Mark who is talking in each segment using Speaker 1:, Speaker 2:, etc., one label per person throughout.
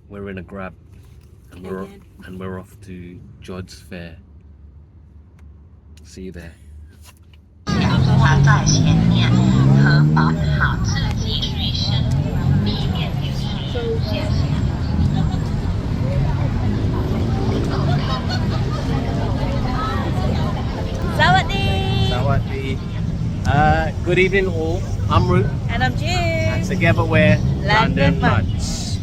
Speaker 1: We're in a Grab and we're off to Jodd's Fair. See you there. Sawadee. Good evening all. I'm Unrip.
Speaker 2: And I'm Jude.
Speaker 1: And together we're London Munch.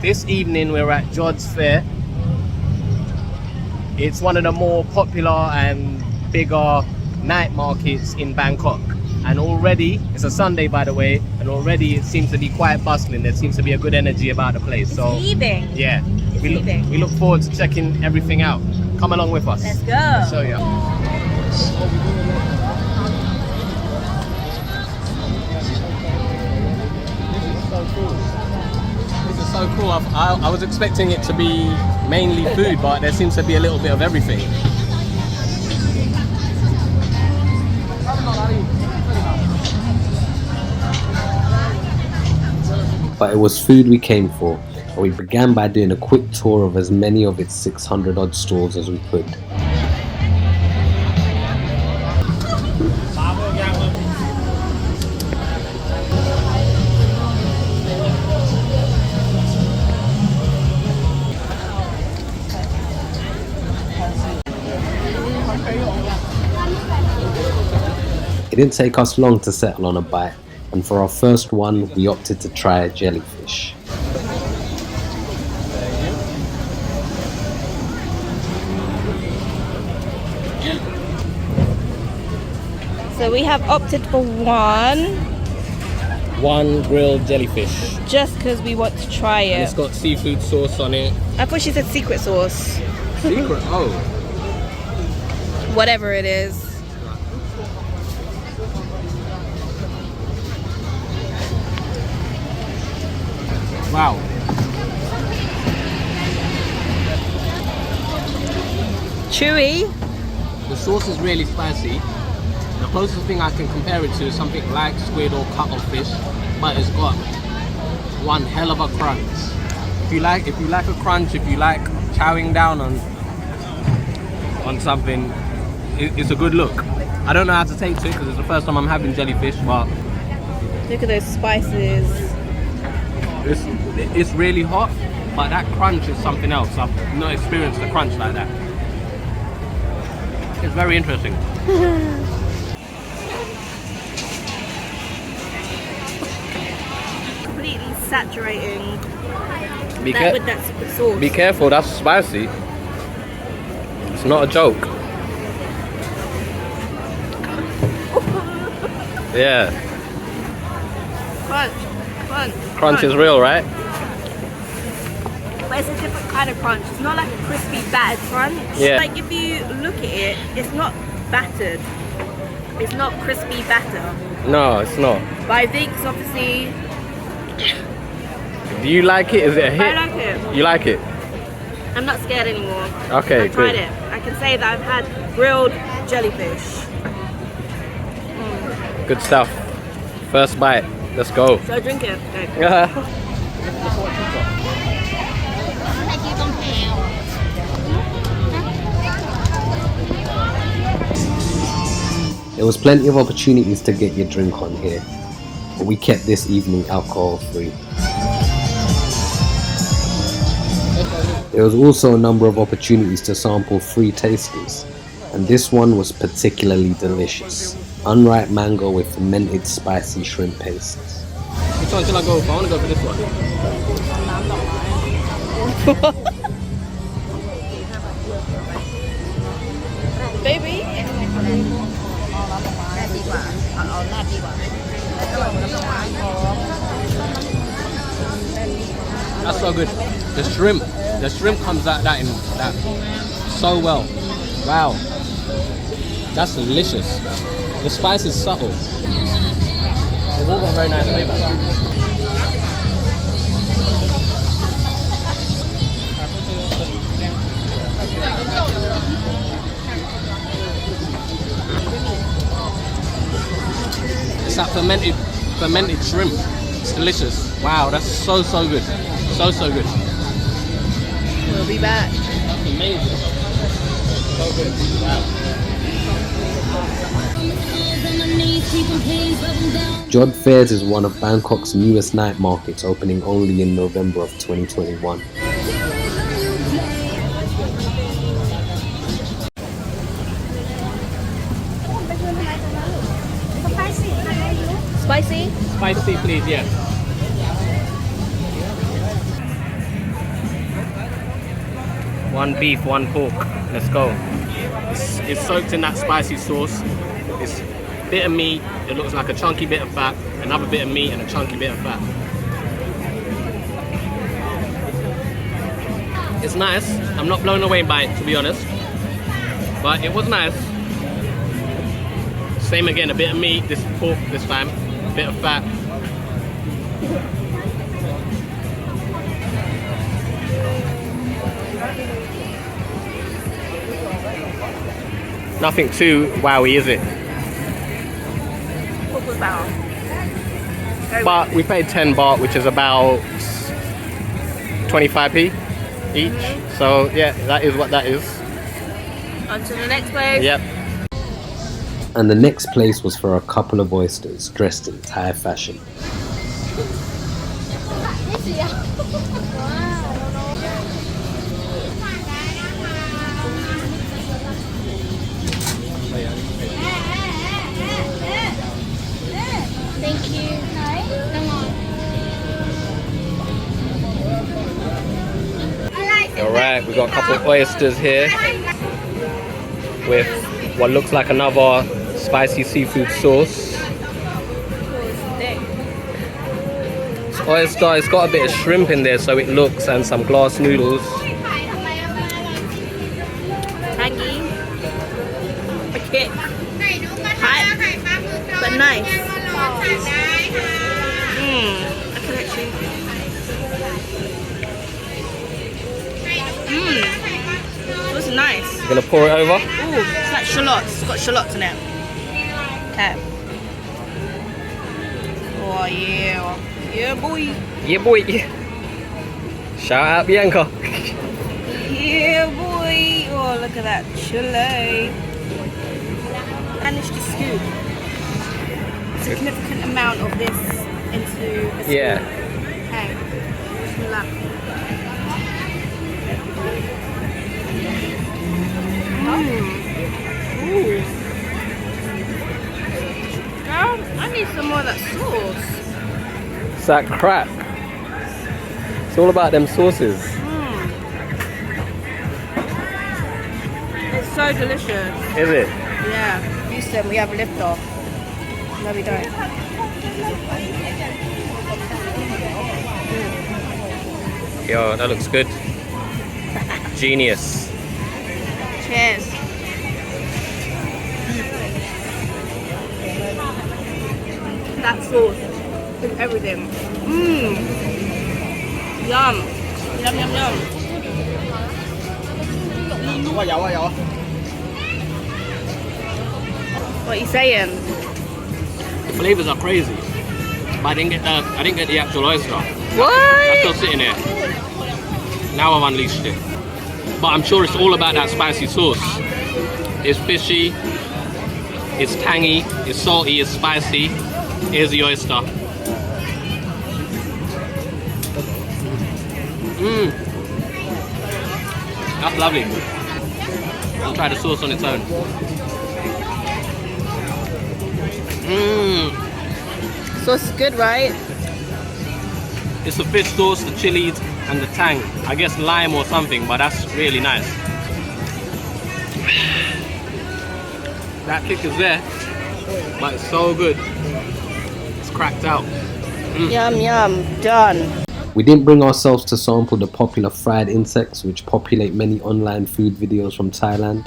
Speaker 1: This evening we're at Jodd's Fair. It's one of the more popular and bigger night markets in Bangkok. And already, it's a Sunday by the way, and already it seems to be quite bustling. There seems to be a good energy about the place.
Speaker 2: It's leaving.
Speaker 1: Yeah, we look forward to checking everything out. Come along with us.
Speaker 2: Let's go.
Speaker 1: I'll show you. This is so cool. I was expecting it to be mainly food, but there seems to be a little bit of everything. But it was food we came for, and we began by doing a quick tour of as many of its 600 odd stalls as we could. It didn't take us long to settle on a bite, and for our first one we opted to try a jellyfish.
Speaker 2: So we have opted for one
Speaker 1: grilled jellyfish.
Speaker 2: just because we want to try it.
Speaker 1: It's got seafood sauce on it.
Speaker 2: I thought she said secret sauce.
Speaker 1: Secret? Oh.
Speaker 2: Whatever it is.
Speaker 1: Wow.
Speaker 2: Chewy.
Speaker 1: The sauce is really spicy. The closest thing I can compare it to is something like squid or cuttlefish, but it's got one hell of a crunch. If you like a crunch, if you like chowing down on something, it's a good look. I don't know how to take to it because it's the first time I'm having jellyfish, but
Speaker 2: Look at those spices.
Speaker 1: it's really hot, but that crunch is something else. I've not experienced a crunch like that. It's very interesting.
Speaker 2: Completely saturating
Speaker 1: Be
Speaker 2: with that secret sauce.
Speaker 1: Be careful, that's spicy. It's not a joke. Yeah.
Speaker 2: Crunch
Speaker 1: Is real, right?
Speaker 2: But it's a different kind of crunch. It's not like a crispy battered crunch.
Speaker 1: Yeah.
Speaker 2: Like if you look at it, it's not battered. It's not crispy batter.
Speaker 1: No, it's not.
Speaker 2: But I think it's obviously...
Speaker 1: Do you like it? Is it a hit?
Speaker 2: I like it.
Speaker 1: You like it?
Speaker 2: I'm not scared anymore.
Speaker 1: Okay,
Speaker 2: I've tried
Speaker 1: good.
Speaker 2: it. I can say that I've had grilled jellyfish.
Speaker 1: Good stuff. First bite. Let's go.
Speaker 2: So drink it. Okay.
Speaker 1: There was plenty of opportunities to get your drink on here, but we kept this evening alcohol free. There was also a number of opportunities to sample free tasters, and this one was particularly delicious. Unrip Mango with fermented spicy shrimp paste. Which one should I go for? I want to go for this one.
Speaker 2: Baby.
Speaker 1: That's so good. The shrimp comes out that so well. Wow, that's delicious. The spice is subtle. They've all got very nice flavor. It's that fermented shrimp. It's delicious. Wow, that's so good. So good.
Speaker 2: We'll be back.
Speaker 1: Amazing. So good. Wow.
Speaker 3: Jodd Fairs is one of Bangkok's newest night markets, opening only in November of 2021.
Speaker 2: Spicy?
Speaker 1: Spicy, please, yeah. One beef, one pork. Let's go. It's soaked in that spicy sauce. It's a bit of meat. It looks like a chunky bit of fat. Another bit of meat and a chunky bit of fat. It's nice. I'm not blown away by it, to be honest. But it was nice. Same again, a bit of meat, this pork this time. A bit of fat. Nothing too wowy, is it? But we paid 10 baht, which is about 25p each. So yeah, that is what that is.
Speaker 2: On to the next place.
Speaker 1: Yep.
Speaker 3: And the next place was for a couple of oysters dressed in Thai fashion.
Speaker 4: Thank you. Come on.
Speaker 1: Alright, we got a couple of oysters here with what looks like another spicy seafood sauce. It's oyster, it's got a bit of shrimp in there, so it looks, and some glass noodles.
Speaker 2: Tangy. A kick. Hot. But nice. I can actually. It was nice.
Speaker 1: You're gonna pour it over?
Speaker 2: Ooh, it's like shallots. It's got shallots in it. Okay. Oh yeah. Yeah boy.
Speaker 1: Yeah boy. Shout out Bianca.
Speaker 2: Yeah boy. Oh look at that chile. Managed to scoop a significant amount of this into a scoop.
Speaker 1: Yeah.
Speaker 2: Okay. Bismillah. Ooh. Girl, I need some more of that sauce.
Speaker 1: It's that crack. It's all about them sauces.
Speaker 2: It's so delicious.
Speaker 1: Is it?
Speaker 2: Yeah. Houston, we have a lift off. No, we don't.
Speaker 1: Yo, that looks good. Genius.
Speaker 2: Cheers. That sauce is everything. Yum. Yum, yum, yum. What are you saying?
Speaker 1: The flavors are crazy. But I didn't get the actual oyster.
Speaker 2: What?
Speaker 1: That's still sitting there. Now I've unleashed it. But I'm sure it's all about that spicy sauce. It's fishy, it's tangy, it's salty, it's spicy. Here's the oyster. That's lovely. I'll try the sauce on its own.
Speaker 2: Sauce is good, right?
Speaker 1: It's the fish sauce, the chilies, and the tang. I guess lime or something, but that's really nice. That kick is there, but it's so good. It's cracked out.
Speaker 2: Yum, yum. Done.
Speaker 3: We didn't bring ourselves to sample the popular fried insects which populate many online food videos from Thailand.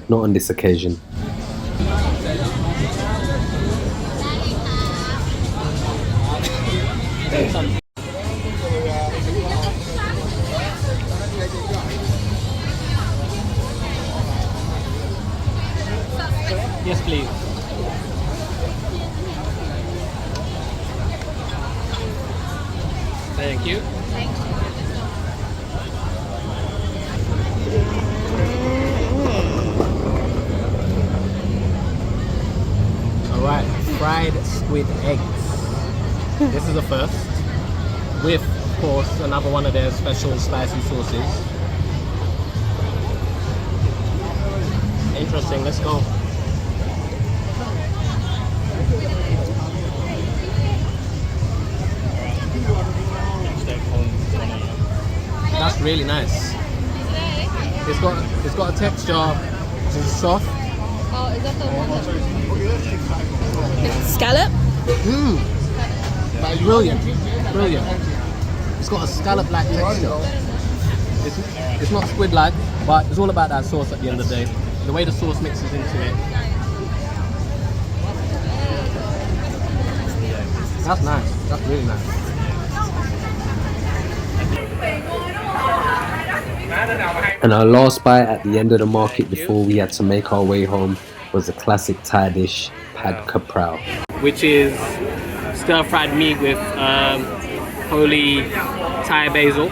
Speaker 3: Not on this occasion.
Speaker 1: Yes, please. Thank you. Right, fried squid eggs. This is the first. With, of course, another one of their special spicy sauces. Interesting, let's go. That's really nice. It's got a texture which is soft.
Speaker 4: Oh, is that the one?
Speaker 2: Scallop?
Speaker 1: That is brilliant. Brilliant. It's got a scallop-like texture. It's not squid-like, but it's all about that sauce at the end of the day. The way the sauce mixes into it. That's nice. That's really nice.
Speaker 3: And our last bite at the end of the market before we had to make our way home was the classic Thai dish, pad Caprow.
Speaker 1: Which is stir-fried meat with holy Thai basil,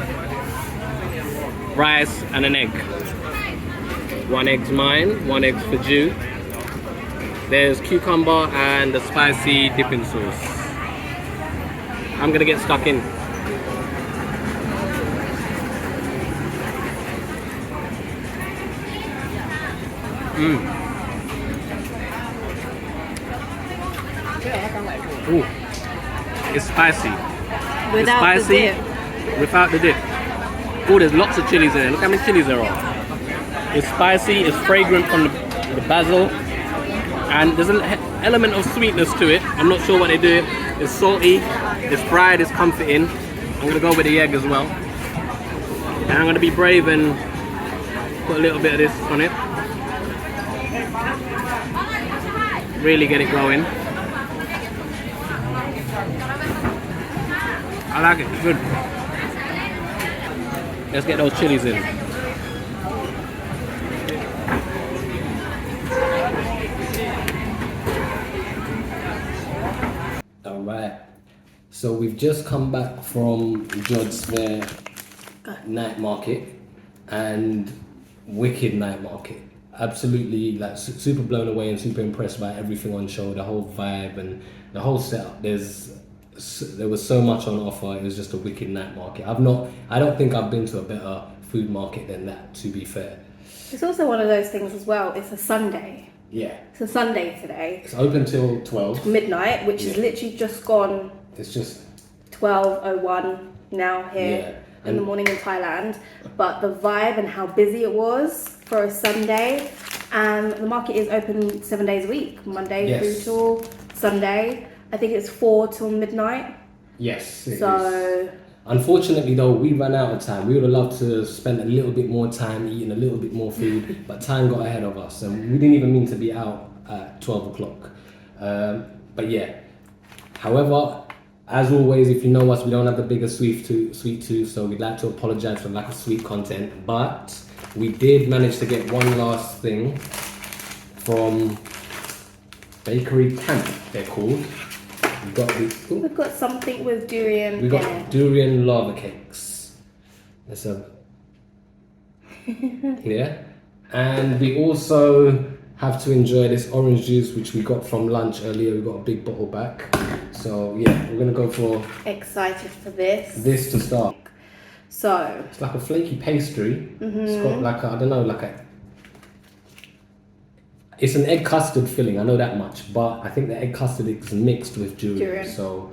Speaker 1: rice and an egg. One egg's mine, one egg's for Jew. There's cucumber and the spicy dipping sauce. I'm gonna get stuck in. Ooh, it's spicy.
Speaker 2: Without
Speaker 1: it's spicy,
Speaker 2: the dip.
Speaker 1: without the dip. Oh, there's lots of chilies in there. Look how many chilies there are. It's spicy, it's fragrant from the basil, and there's an element of sweetness to it. I'm not sure what they do. It's salty, it's fried, it's comforting. I'm gonna go with the egg as well. And I'm gonna be brave and put a little bit of this on it. Really get it going. I like it, it's good. Let's get those chilies in.
Speaker 3: Alright, so we've just come back from Jodd Fairs night market and wicked night market. Absolutely like super blown away and super impressed by everything on show, the whole vibe and the whole setup. There was so much on offer. It was just a wicked night market. I don't think I've been to a better food market than that, to be fair.
Speaker 2: It's also one of those things as well. It's a Sunday.
Speaker 3: Yeah.
Speaker 2: It's a Sunday today.
Speaker 3: It's open till 12.
Speaker 2: Midnight, which is literally just gone.
Speaker 3: It's just
Speaker 2: 12:01 now here in the morning in Thailand. But the vibe and how busy it was for a Sunday. And the market is open 7 days a week. Monday through till Sunday. I think it's 4 till midnight.
Speaker 3: Yes. It
Speaker 2: so
Speaker 3: is. Unfortunately though, we ran out of time. We would have loved to spend a little bit more time eating a little bit more food, but time got ahead of us and we didn't even mean to be out at 12 o'clock. But yeah, however, as always, if you know us, we don't have the biggest sweet tooth, so we'd like to apologize for lack of sweet content, but we did manage to get one last thing from Bakery Camp, they're called. We've
Speaker 2: got something with durian.
Speaker 3: We got durian lava cakes. That's a yeah, and we also have to enjoy this orange juice which we got from lunch earlier. We got a big bottle back. So yeah, we're gonna go for
Speaker 2: excited for this.
Speaker 3: This to start.
Speaker 2: So
Speaker 3: it's like a flaky pastry. It's got like a, I don't know, like a. It's an egg custard filling, I know that much, but I think the egg custard is mixed with durian. So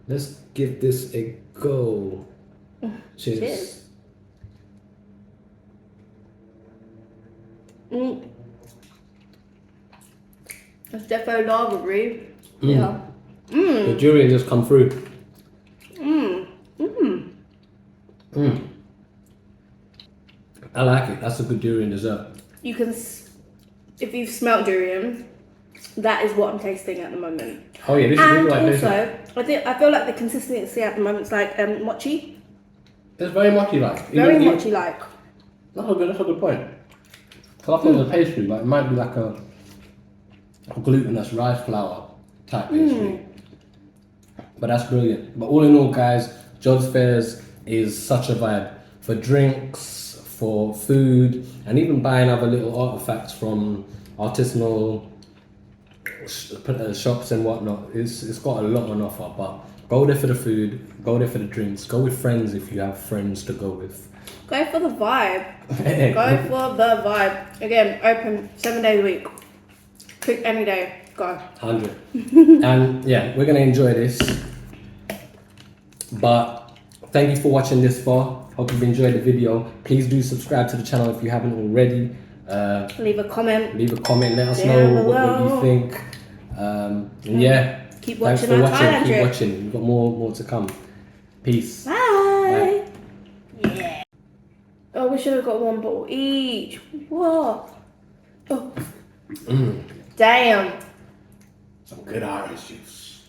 Speaker 3: let's give this a go. Cheers.
Speaker 2: It's definitely lava, Brie. Yeah.
Speaker 3: The durian just come through. I like it. That's a good durian dessert.
Speaker 2: You can, if you've smelt durian, that is what I'm tasting at the moment.
Speaker 3: Oh yeah, this
Speaker 2: and
Speaker 3: is like
Speaker 2: also, I feel like the consistency at the moment is like mochi.
Speaker 3: It's very mochi-like.
Speaker 2: Very mochi-like.
Speaker 3: That's a good point. So I thought it was a pastry, but it might be like a glutinous rice flour type pastry. But that's brilliant. But all in all, guys, Jodd Fairs is such a vibe for drinks, for food, and even buying other little artifacts from artisanal shops and whatnot. It's got a lot on offer, but go there for the food, go there for the drinks, go with friends if you have friends to go with.
Speaker 2: Go for the vibe. Go for the vibe. Again, open 7 days a week. Cook any day. Go.
Speaker 3: 100. And yeah, we're gonna enjoy this. But thank you for watching this far. Hope you've enjoyed the video. Please do subscribe to the channel if you haven't already.
Speaker 2: Leave a comment.
Speaker 3: Let us know what you think. And yeah,
Speaker 2: keep watching
Speaker 3: thanks for
Speaker 2: our Thailand
Speaker 3: keep
Speaker 2: trip.
Speaker 3: watching. We've got more to come. Peace.
Speaker 2: Bye. Yeah. Oh, we should have got one bottle each. What? Oh. Damn.
Speaker 3: Some good orange juice.